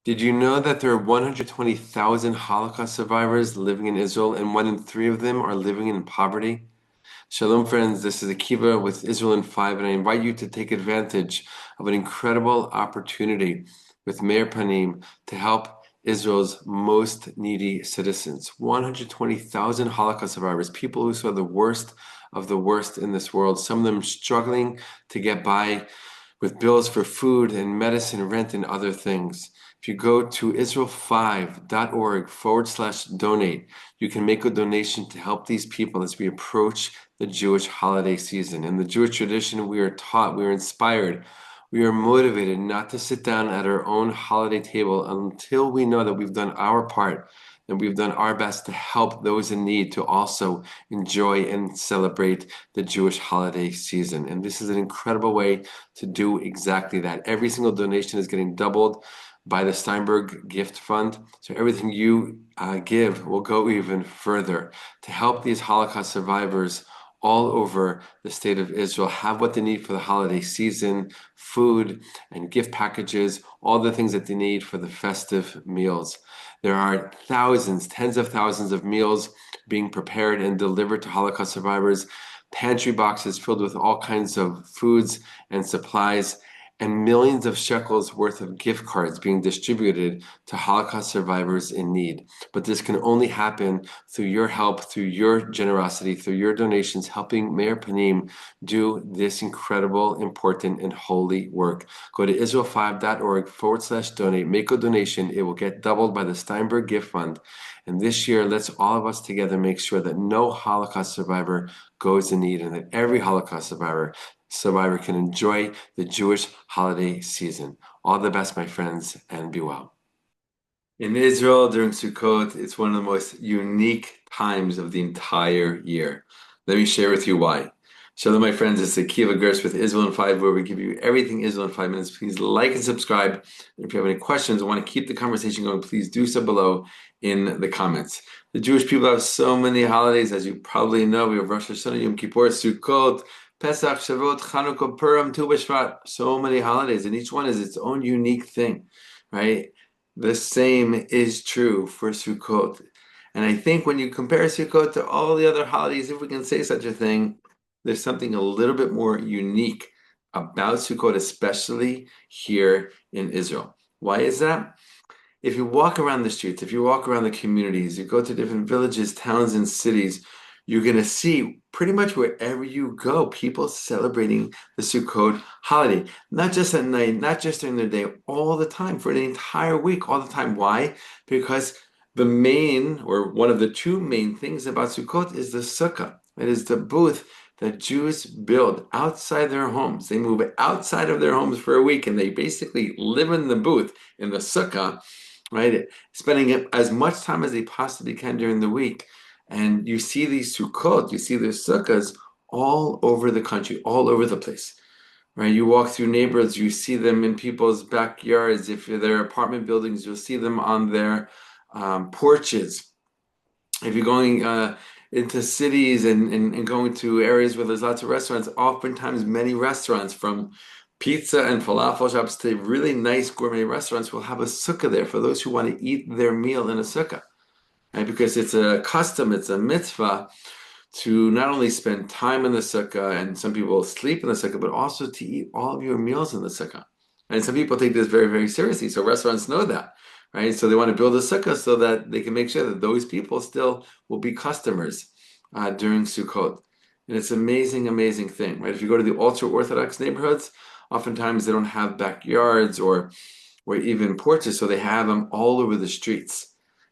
Did you know that there are 120,000 Holocaust survivors living in Israel, and 1 in 3 of them are living in poverty? Shalom, friends. This is Akiva with Israel in 5, and I invite you to take advantage of an incredible opportunity with Meir Panim to help Israel's most needy citizens. 120,000 Holocaust survivors, people who saw the worst of the worst in this world, some of them struggling to get by with bills for food and medicine, rent, and other things. If you go to israel5.org/donate, you can make a donation to help these people as we approach the Jewish holiday season. In the Jewish tradition, we are taught, we are inspired, we are motivated not to sit down at our own holiday table until we know that we've done our part and we've done our best to help those in need to also enjoy and celebrate the Jewish holiday season. And this is an incredible way to do exactly that. Every single donation is getting doubled by the Steinberg Gift Fund. So everything you give will go even further to help these Holocaust survivors all over the state of Israel have what they need for the holiday season, food and gift packages, all the things that they need for the festive meals. There are thousands, tens of thousands of meals being prepared and delivered to Holocaust survivors, pantry boxes filled with all kinds of foods and supplies, and millions of shekels worth of gift cards being distributed to Holocaust survivors in need. But this can only happen through your help, through your generosity, through your donations, helping Meir Panim do this incredible, important, and holy work. Go to israel5.org/donate, make a donation. It will get doubled by the Steinberg Gift Fund. And this year, let's all of us together make sure that no Holocaust survivor goes in need and that every Holocaust survivor can enjoy the Jewish holiday season. All the best, my friends, and be well. In Israel during Sukkot, it's one of the most unique times of the entire year. Let me share with you why. Shalom, my friends. It's Akiva Gersh with Israel in 5, where we give you everything Israel in 5 minutes. Please like and subscribe. And if you have any questions or want to keep the conversation going, please do so below in the comments. The Jewish people have so many holidays, as you probably know. We have Rosh Hashanah, Yom Kippur, Sukkot, Pesach, Shavuot, Chanukah, Purim, Tu B'Shvat. So many holidays, and each one is its own unique thing, right? The same is true for Sukkot. And I think when you compare Sukkot to all the other holidays, if we can say such a thing, there's something a little bit more unique about Sukkot, especially here in Israel. Why is that? If you walk around the streets, if you walk around the communities, you go to different villages, towns, and cities, you're going to see pretty much wherever you go, people celebrating the Sukkot holiday. Not just at night, not just during the day, all the time, for the entire week, all the time. Why? Because the main, or one of the two main things about Sukkot is the sukkah. It is the booth that Jews build outside their homes. They move outside of their homes for a week and they basically live in the booth, in the sukkah, right? Spending as much time as they possibly can during the week. And you see these sukkot, you see these sukkahs all over the country, all over the place, right? You walk through neighborhoods, you see them in people's backyards. If they're apartment buildings, you'll see them on their porches. If you're going into cities and going to areas where there's lots of restaurants, oftentimes many restaurants, from pizza and falafel shops to really nice gourmet restaurants, will have a sukkah there for those who want to eat their meal in a sukkah. Right? Because it's a custom, it's a mitzvah to not only spend time in the sukkah, and some people sleep in the sukkah, but also to eat all of your meals in the sukkah. And some people take this very, very seriously. So restaurants know that, right? So they want to build a sukkah so that they can make sure that those people still will be customers during Sukkot. And it's an amazing, amazing thing, right? If you go to the ultra-Orthodox neighborhoods, oftentimes they don't have backyards or even porches, so they have them all over the streets,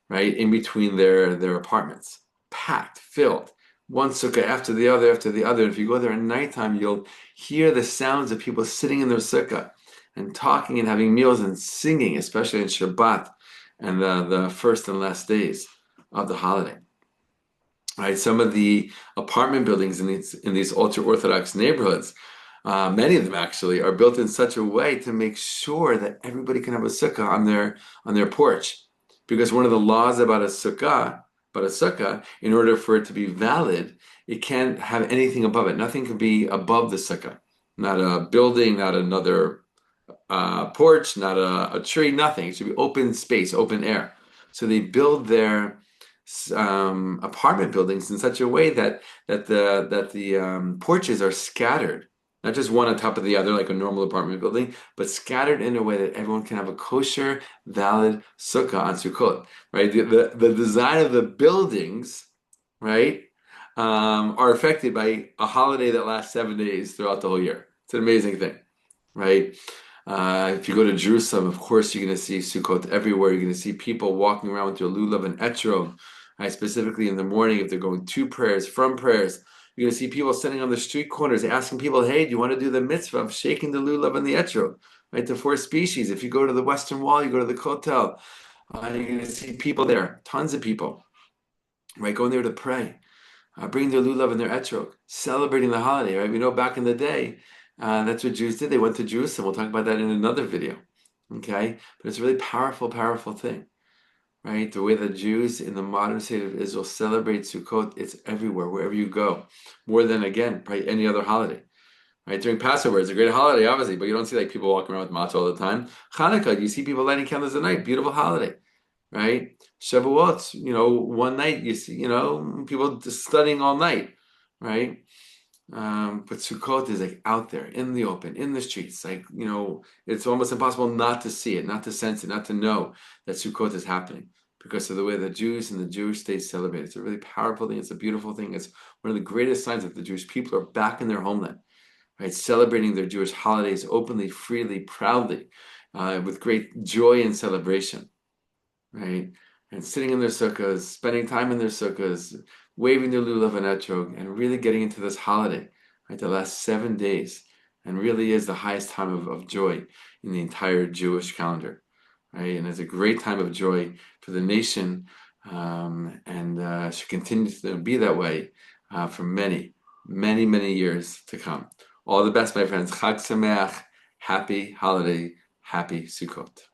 right? In between their apartments, packed, filled. One sukkah after the other after the other. If you go there at nighttime, you'll hear the sounds of people sitting in their sukkah and talking and having meals and singing, especially in Shabbat and the first and last days of the holiday. Right? Some of the apartment buildings in these ultra-Orthodox neighborhoods, many of them actually, are built in such a way to make sure that everybody can have a sukkah on their porch. Because one of the laws about a sukkah, in order for it to be valid, it can't have anything above it. Nothing can be above the sukkah. Not a building, not another porch, not a tree, nothing. It should be open space, open air. So they build their apartment buildings in such a way that the porches are scattered, not just one on top of the other like a normal apartment building, but scattered in a way that everyone can have a kosher, valid sukkah on Sukkot, right? The design of the buildings, right, are affected by a holiday that lasts 7 days throughout the whole year. It's an amazing thing, right? If you go to Jerusalem, of course, you're going to see Sukkot everywhere. You're going to see people walking around with their lulav and etrog, right? Specifically in the morning, if they're going to prayers, from prayers, you're going to see people sitting on the street corners asking people, "Hey, do you want to do the mitzvah of shaking the lulav and the etrog?" Right, the four species. If you go to the Western Wall, you go to the Kotel, you're going to see people there, tons of people, right, going there to pray, bringing their lulav and their etrog, celebrating the holiday, right? We know back in the day, that's what Jews did. They went to Jerusalem. We'll talk about that in another video, okay? But it's a really powerful, powerful thing, right? The way that Jews in the modern state of Israel celebrate Sukkot, it's everywhere, wherever you go, more than, again, probably any other holiday, right? During Passover, it's a great holiday, obviously, but you don't see like people walking around with matzah all the time. Hanukkah, you see people lighting candles at night, beautiful holiday, right? Shavuot, one night you see, people just studying all night, right? But Sukkot is like out there in the open, in the streets. Like, it's almost impossible not to see it, not to sense it, not to know that Sukkot is happening because of the way the Jews and the Jewish state celebrate. It's a really powerful thing. It's a beautiful thing. It's one of the greatest signs that the Jewish people are back in their homeland, right? Celebrating their Jewish holidays openly, freely, proudly, with great joy and celebration, right? And sitting in their sukkahs, spending time in their sukkahs, waving their lulav and etrog, and really getting into this holiday, right? The last 7 days, and really is the highest time of joy in the entire Jewish calendar, right? And it's a great time of joy for the nation, and should continue to be that way for many, many, many years to come. All the best, my friends. Chag Sameach, happy holiday, happy Sukkot.